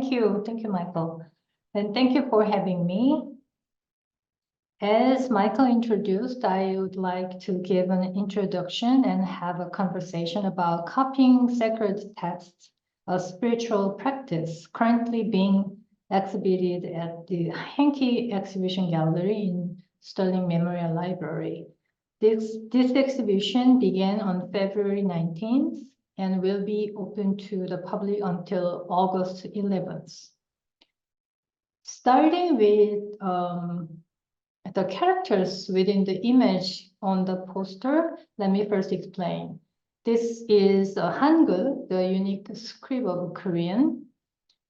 Thank you, Michael. And thank you for having me. As Michael introduced, I would like to give an introduction and have a conversation about copying sacred texts, a spiritual practice currently being exhibited at the Henke Exhibition Gallery in Sterling Memorial Library. This exhibition began on February 19th and will be open to the public until August 11th. Starting with the characters within the image on the poster, let me first explain. This is Hangul, the unique script of Korean,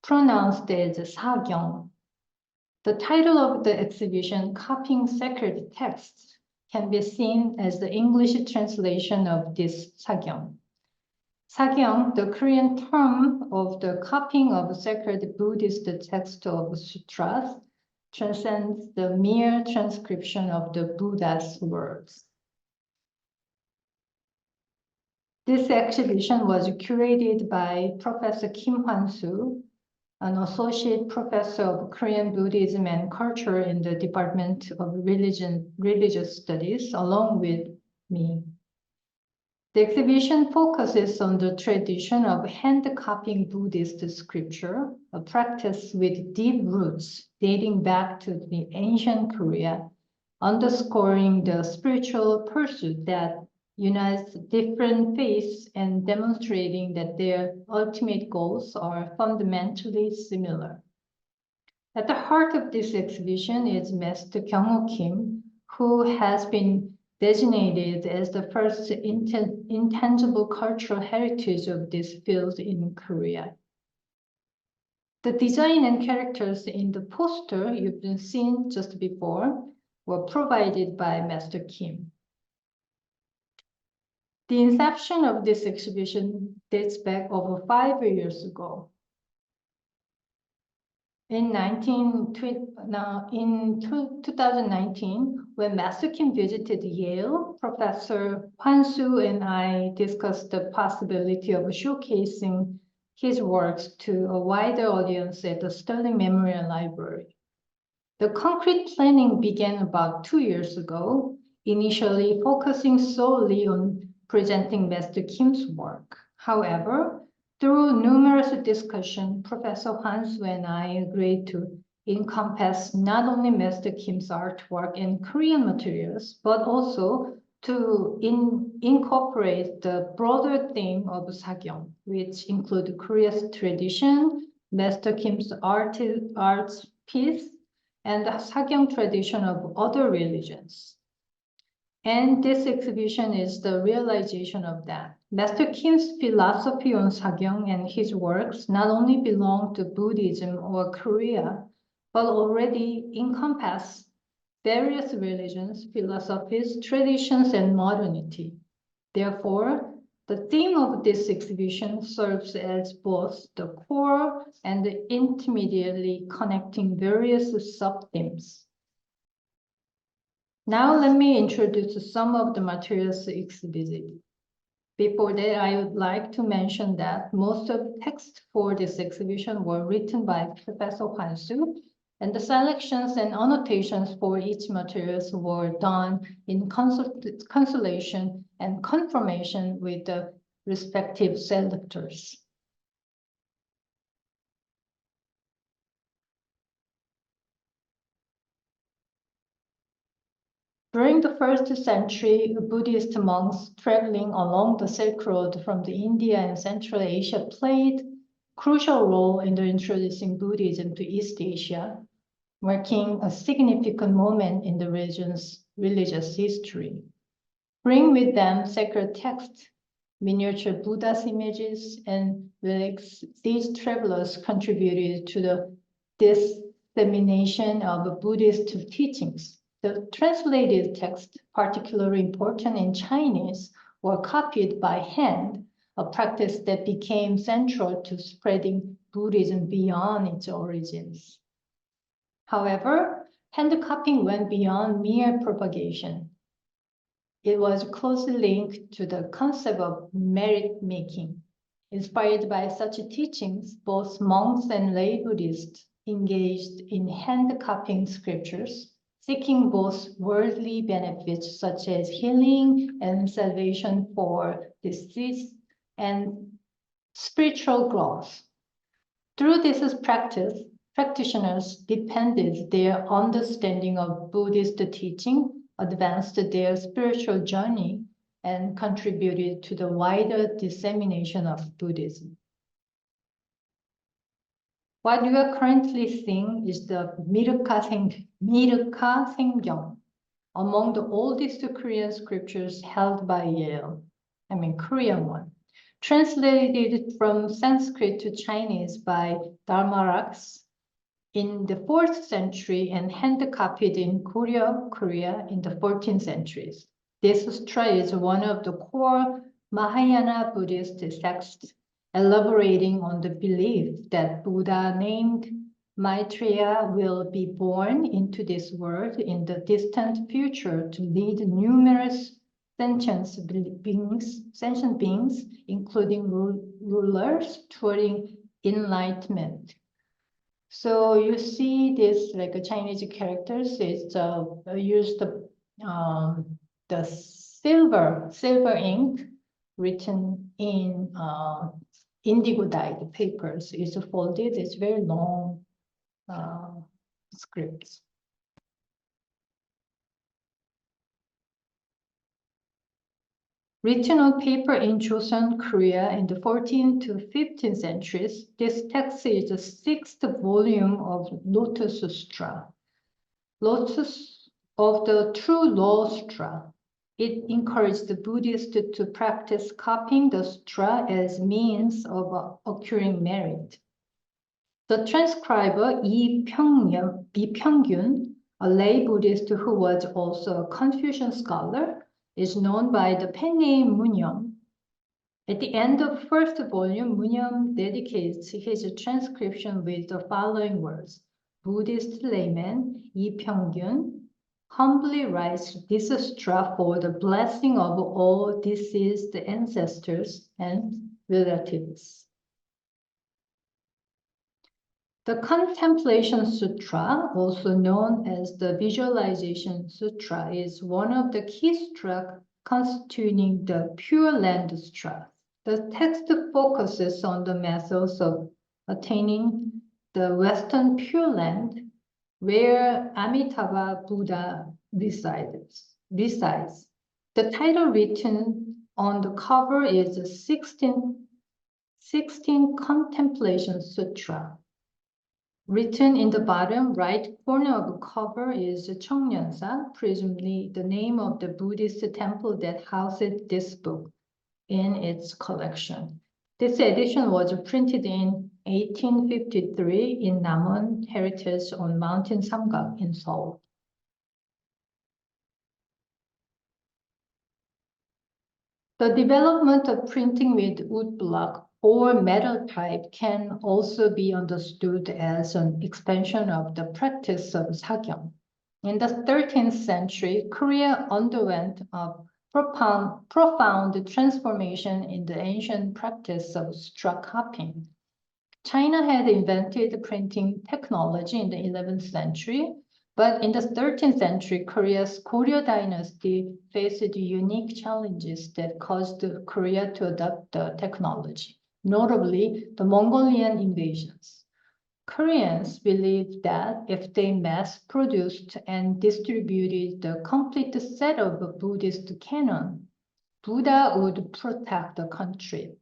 pronounced as Sagyong. The title of the exhibition, Copying Sacred Texts, can be seen as the English translation of this Sagyong. Sagyong, the Korean term of the copying of sacred Buddhist text of sutras, transcends the mere transcription of the Buddha's words. This exhibition was curated by Professor Kim Hwan-soo, an associate professor of Korean Buddhism and culture in the Department of Religious Studies, along with me. The exhibition focuses on the tradition of hand-copying Buddhist scripture, a practice with deep roots dating back to the ancient Korea, underscoring the spiritual pursuit that unites different faiths and demonstrating that their ultimate goals are fundamentally similar. At the heart of this exhibition is Master Kyeongho Kim, who has been designated as the first intangible cultural heritage of this field in Korea. The design and characters in the poster you've been seen just before were provided by Master Kim. The inception of this exhibition dates back over 5 years ago. In 2019, when Master Kim visited Yale, Professor Hwan-soo and I discussed the possibility of showcasing his works to a wider audience at the Sterling Memorial Library. The concrete planning began about 2 years ago, initially focusing solely on presenting Master Kim's work. However, through numerous discussions, Professor Hwan-soo and I agreed to encompass not only Master Kim's artwork and Korean materials, but also to incorporate the broader theme of Sagyong, which include Korea's tradition, Master Kim's arts piece, and the Sagyong tradition of other religions. And this exhibition is the realization of that. Master Kim's philosophy on Sagyong and his works not only belong to Buddhism or Korea, but already encompass various religions, philosophies, traditions, and modernity. Therefore, the theme of this exhibition serves as both the core and the intermediately connecting various sub-themes. Now let me introduce some of the materials exhibited. Before that, I would like to mention that most of the texts for this exhibition were written by Professor Hwan-soo, and the selections and annotations for each materials were done in consultation and confirmation with the respective selectors. During the 1st century, Buddhist monks traveling along the Silk Road from India and Central Asia played a crucial role in introducing Buddhism to East Asia, marking a significant moment in the region's religious history. Bring with them sacred texts, miniature Buddha's images, and relics. These travelers contributed to the dissemination of Buddhist teachings. The translated text, particularly important in Chinese, were copied by hand, a practice that became central to spreading Buddhism beyond its origins. However, hand copying went beyond mere propagation. It was closely linked to the concept of merit making. Inspired by such teachings, both monks and lay Buddhists engaged in hand-copying scriptures, seeking both worldly benefits such as healing and salvation for deceased and spiritual growth. Through this practice, practitioners deepened their understanding of Buddhist teaching, advanced their spiritual journey, and contributed to the wider dissemination of Buddhism. What you are currently seeing is the Miruka Sengyong, among the oldest Korean scriptures held by Yale, Korean one, translated from Sanskrit to Chinese by Dharmaraks in the 4th century and hand-copied in Korea in the 14th centuries. This sutra is one of the core Mahayana Buddhist texts, elaborating on the belief that Buddha named Maitreya will be born into this world in the distant future to lead numerous sentient beings, including rulers, toward enlightenment. So you see this like a Chinese characters. It's used the silver ink written in indigo dyed papers. It's folded. It's very long scripts. Written on paper in Joseon, Korea in the 14th to 15th centuries, this text is the 6th volume of Lotus Sutra. Lotus of the True Law Sutra. It encouraged the Buddhists to practice copying the sutra as means of acquiring merit. The transcriber Lee Pyongyun, a lay Buddhist who was also a Confucian scholar, is known by the pen name Munyom. At the end of the 1st volume, Munyom dedicates his transcription with the following words. Buddhist layman Lee Pyongyun humbly writes this sutra for the blessing of all deceased ancestors and relatives. The Contemplation Sutra, also known as the Visualization Sutra, is one of the key sutras constituting the Pure Land Sutra. The text focuses on the methods of attaining the Western Pure Land, where Amitabha Buddha resides. The title written on the cover is 16 Contemplation Sutra. Written in the bottom right corner of the cover is Cheongnyeonsa, presumably the name of the Buddhist temple that houses this book in its collection. This edition was printed in 1853 in Namon Heritage on Mountain Samgak in Seoul. The development of printing with woodblock or metal type can also be understood as an expansion of the practice of sakyong. In the 13th century, Korea underwent a profound transformation in the ancient practice of sutra copying. China had invented printing technology in the 11th century, but in the 13th century, Korea's Goryeo dynasty faced unique challenges that caused Korea to adopt the technology, notably the Mongolian invasions. Koreans believed that if they mass-produced and distributed the complete set of the Buddhist canon, Buddha would protect the country.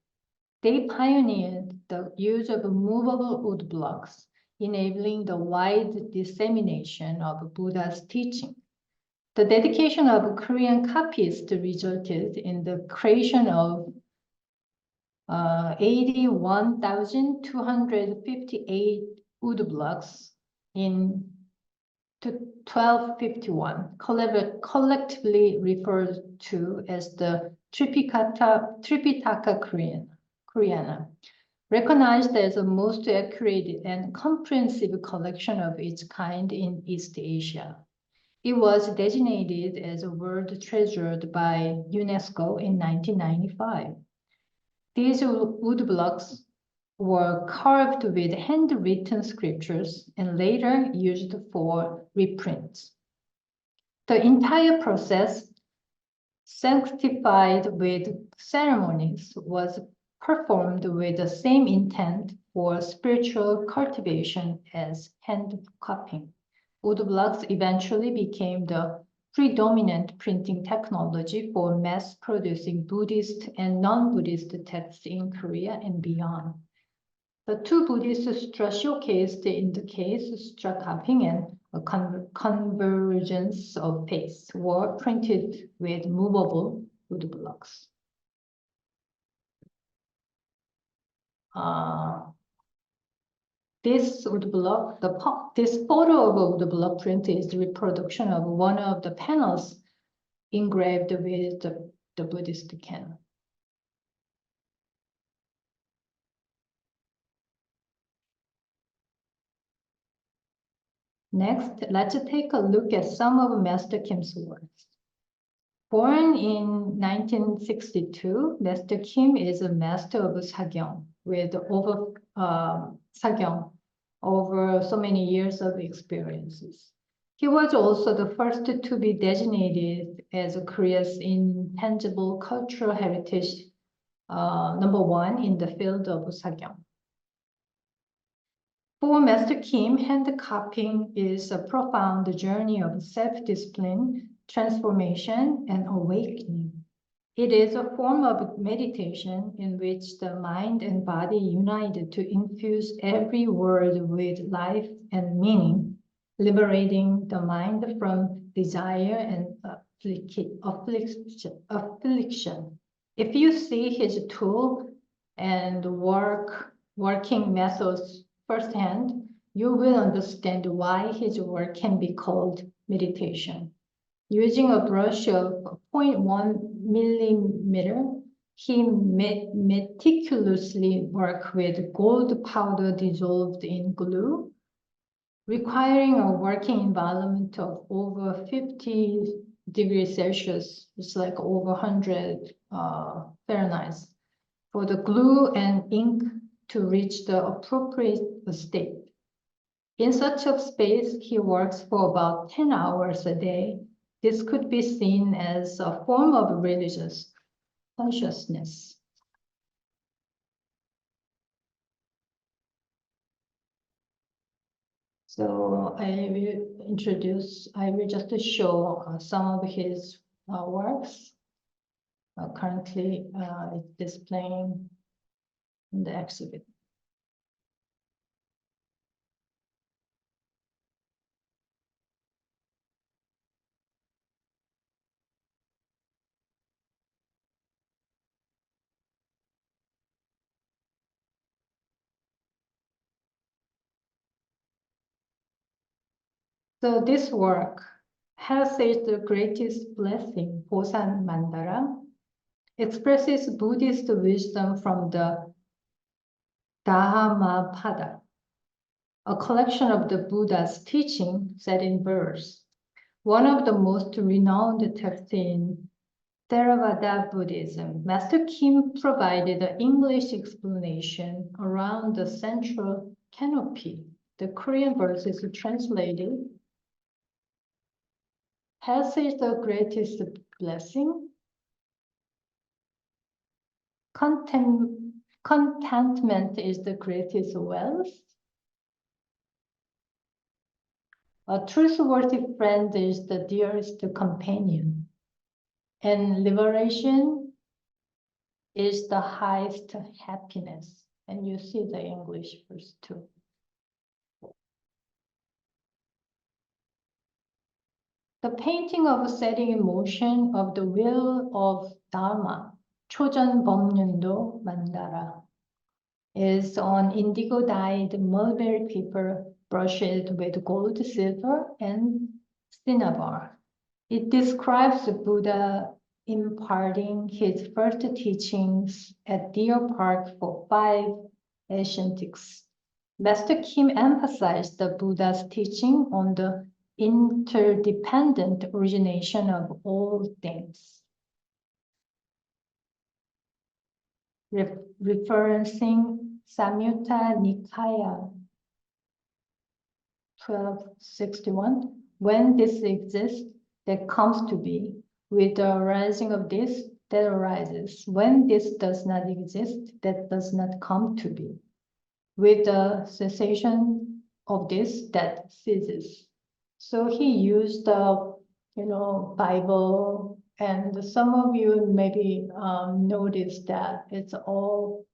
They pioneered the use of movable wood blocks, enabling the wide dissemination of Buddha's teaching. The dedication of Korean copyists resulted in the creation of 81,258 wood blocks in 1251, collectively referred to as the Tripitaka Koreana, recognized as the most accurate and comprehensive collection of its kind in East Asia. It was designated as a World Treasure by UNESCO in 1995. These wood blocks were carved with handwritten scriptures and later used for reprints. The entire process, sanctified with ceremonies, was performed with the same intent for spiritual cultivation as hand copying. Wood blocks eventually became the predominant printing technology for mass-producing Buddhist and non-Buddhist texts in Korea and beyond. The two Buddhist sutras showcased in the case sutra cupping and a convergence of faith were printed with movable wood blocks. This wood block, this photo of a wood block print is the reproduction of one of the panels engraved with the Buddhist canon. Next, let's take a look at some of Master Kim's works. Born in 1962, Master Kim is a master of Sakyong with over so many years of experiences. He was also the first to be designated as Korea's intangible cultural heritage #1 in the field of Sakyong. For Master Kim, hand copying is a profound journey of self-discipline, transformation, and awakening. It is a form of meditation in which the mind and body unite to infuse every word with life and meaning, liberating the mind from desire and affliction. If you see his tool and working methods firsthand, you will understand why his work can be called meditation. Using a brush of 0.1 millimeter, he meticulously worked with gold powder dissolved in glue, requiring a working environment of over 50 degrees Celsius, it's like over 100 Fahrenheit, for the glue and ink to reach the appropriate state. In such a space, he works for about 10 hours a day. This could be seen as a form of religious consciousness. So I will just show some of his works. Currently, it's displaying in the exhibit. So this work, Health is the Greatest Blessing, Bosan Mandara, expresses Buddhist wisdom from the Dhammapada, a collection of the Buddha's teaching set in verse. One of the most renowned texts in Theravada Buddhism, Master Kim provided an English explanation around the central canopy. The Korean verse is translated, Health is the greatest blessing. Contentment is the greatest wealth. A trustworthy friend is the dearest companion. And liberation is the highest happiness. And you see the English verse too. The painting of setting in motion of the wheel of Dharma, 초전 법륜도 mandara, is on indigo-dyed mulberry paper brushed with gold, silver, and cinnabar. It describes the Buddha imparting his first teachings at Deer Park for 5 Asiatics. Master Kim emphasized the Buddha's teaching on the interdependent origination of all things. referencing Samyutta Nikaya 1261. When this exists, that comes to be. With the arising of this, that arises. When this does not exist, that does not come to be. With the cessation of this, that ceases. So he used the, Bible, and some of you maybe noticed that it's all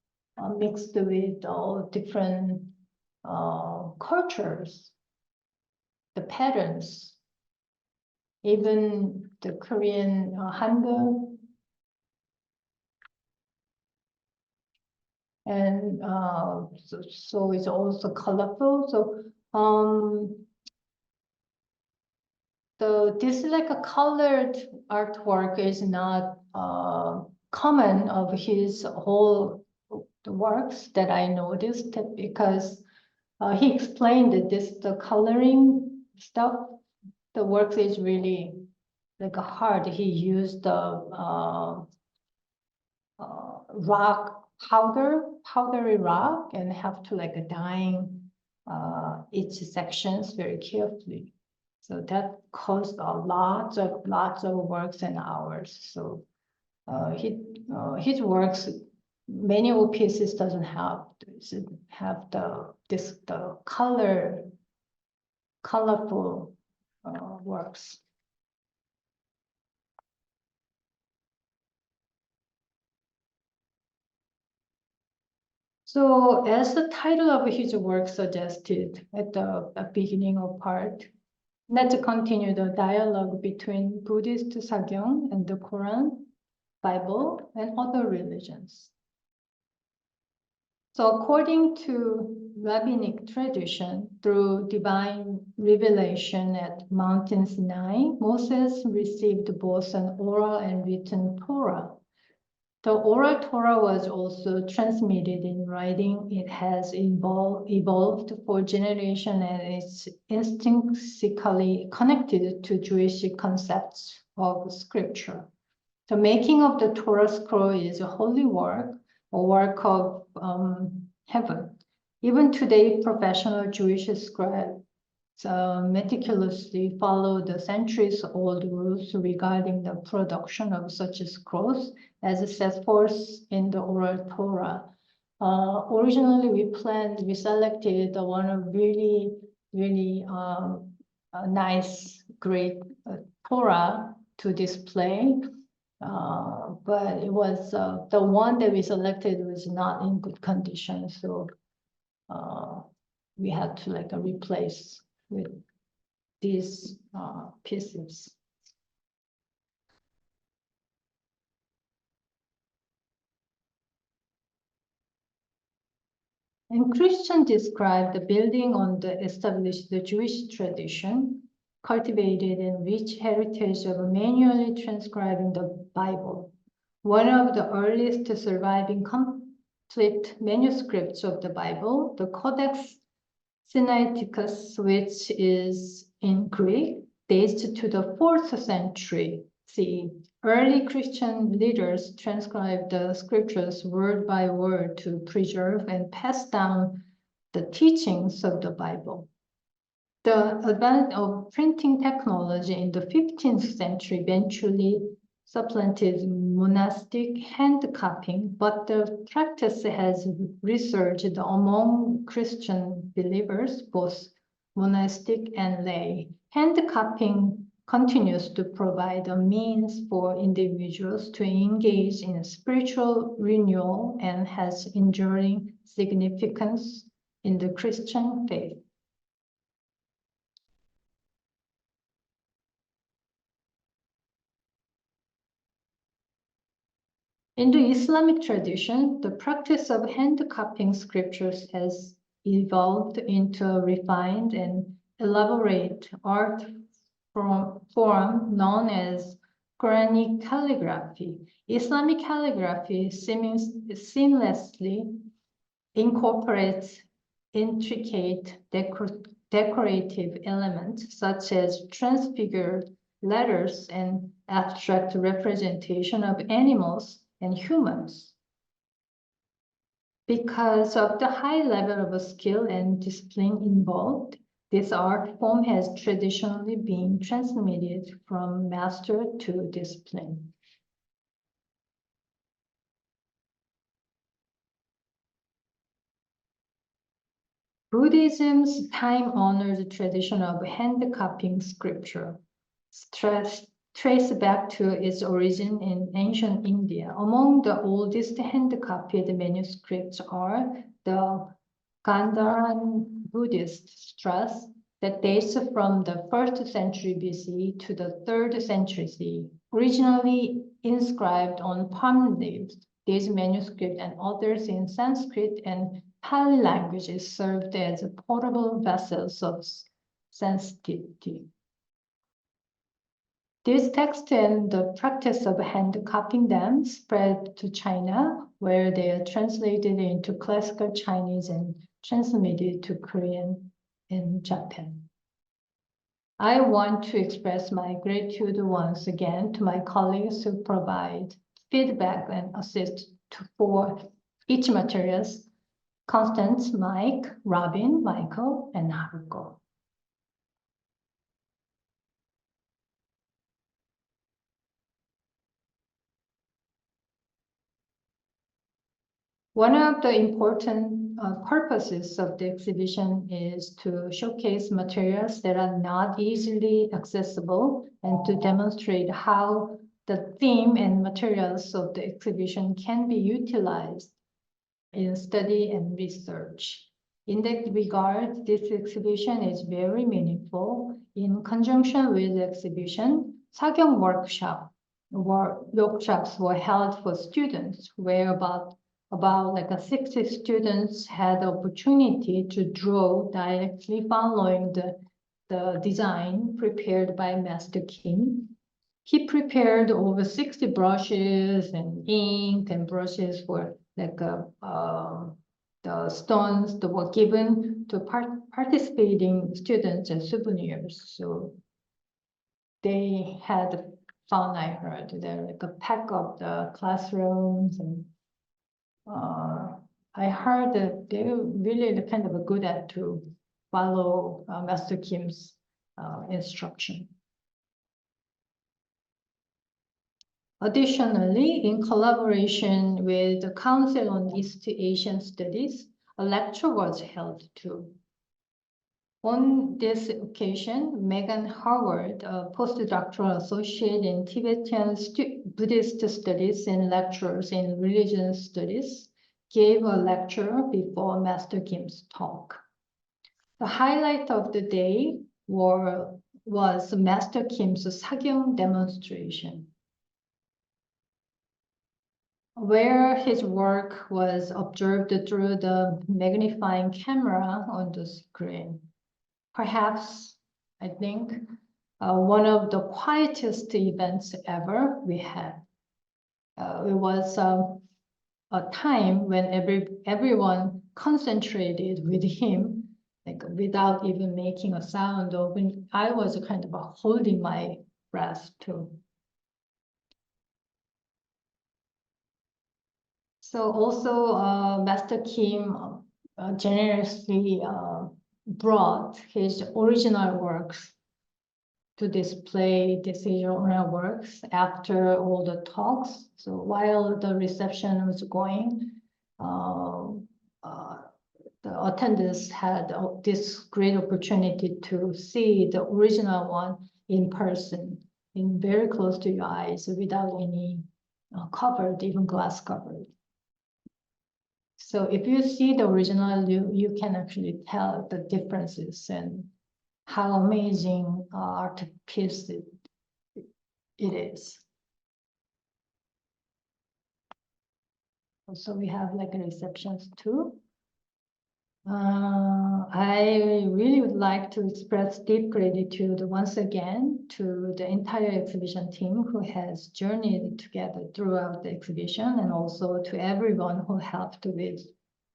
mixed with all different cultures, the patterns, even the Korean Hangul, and so it's also colorful. So this like a colored artwork is not common of his whole the works that I noticed, because he explained that the coloring stuff, the works is really like a hard. He used the rock powdery rock, and have to like dyeing each sections very carefully. So that caused lots of works and hours. So his works, many of pieces doesn't have the colorful works. So as the title of his work suggested at the beginning of part, let's continue the dialogue between Buddhist Sakyong and the Quran, Bible, and other religions. So according to rabbinic tradition, through divine revelation at Mount Sinai, Moses received both an oral and written Torah. The oral Torah was also transmitted in writing. It has evolved for generations, and it's intrinsically connected to Jewish concepts of scripture. The making of the Torah scroll is a holy work, a work of heaven. Even today, professional Jewish scribes meticulously follow the centuries-old rules regarding the production of such scrolls as set forth in the oral Torah. Originally, we selected one of really nice, great Torah to display. But it was the one that we selected was not in good condition, so we had to like replace with these pieces. And Christian described the building on the established Jewish tradition, cultivated and rich heritage of manually transcribing the Bible. One of the earliest surviving complete manuscripts of the Bible, the Codex Sinaiticus, which is in Greek, dates to the 4th century CE. Early Christian leaders transcribed the scriptures word by word to preserve and pass down the teachings of the Bible. The advent of printing technology in the 15th century eventually supplanted monastic hand copying, but the practice has resurged among Christian believers, both monastic and lay. Hand copying continues to provide a means for individuals to engage in spiritual renewal and has enduring significance in the Christian faith. In the Islamic tradition, the practice of hand copying scriptures has evolved into a refined and elaborate art form known as Quranic calligraphy. Islamic calligraphy seamlessly incorporates intricate decorative elements such as transfigured letters and abstract representation of animals and humans. Because of the high level of skill and discipline involved, this art form has traditionally been transmitted from master to discipline. Buddhism's time-honored tradition of hand-copying scripture trace back to its origin in ancient India. Among the oldest hand-copied manuscripts are the Gandharan Buddhist struts that dates from the 1st century BC to the 3rd century CE. Originally inscribed on palm leaves, these manuscripts and others in Sanskrit and Pali languages served as portable vessels of sensitivity. This text and the practice of hand copying them spread to China, where they are translated into classical Chinese and transmitted to Korean and Japan. I want to express my gratitude once again to my colleagues who provide feedback and assist for each materials: Constance, Mike, Robin, Michael, and Haruko. One of the important purposes of the exhibition is to showcase materials that are not easily accessible and to demonstrate how the theme and materials of the exhibition can be utilized in study and research. In that regard, this exhibition is very meaningful. In conjunction with the exhibition, 사경 workshops were held for students, where about 60 students had the opportunity to draw directly following the design prepared by Master Kim. He prepared over 60 brushes and ink and brushes for the stones that were given to participating students as souvenirs. So they had fun, I heard. They're like a pack of the classrooms, and I heard that they're really kind of good at to follow Master Kim's instruction. Additionally, in collaboration with the Council on East Asian Studies, a lecture was held too. On this occasion, Megan Howard, a postdoctoral associate in Tibetan Buddhist studies and lecturers in religious studies, gave a lecture before Master Kim's talk. The highlight of the day was Master Kim's 사경 demonstration, where his work was observed through the magnifying camera on the screen. Perhaps, I think, one of the quietest events ever we had. It was a time when everyone concentrated with him, like without even making a sound. Or when I was kind of holding my breath too. So also, Master Kim generously brought his original works to display his original works after all the talks. So while the reception was going, the attendants had this great opportunity to see the original one in person, in very close to your eyes, without any covered, even glass covered. So if you see the original, you can actually tell the differences and how amazing art piece it is. So we have like receptions too. I really would like to express deep gratitude once again to the entire exhibition team who has journeyed together throughout the exhibition, and also to everyone who helped with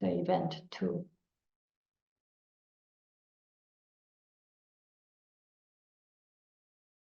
the event too.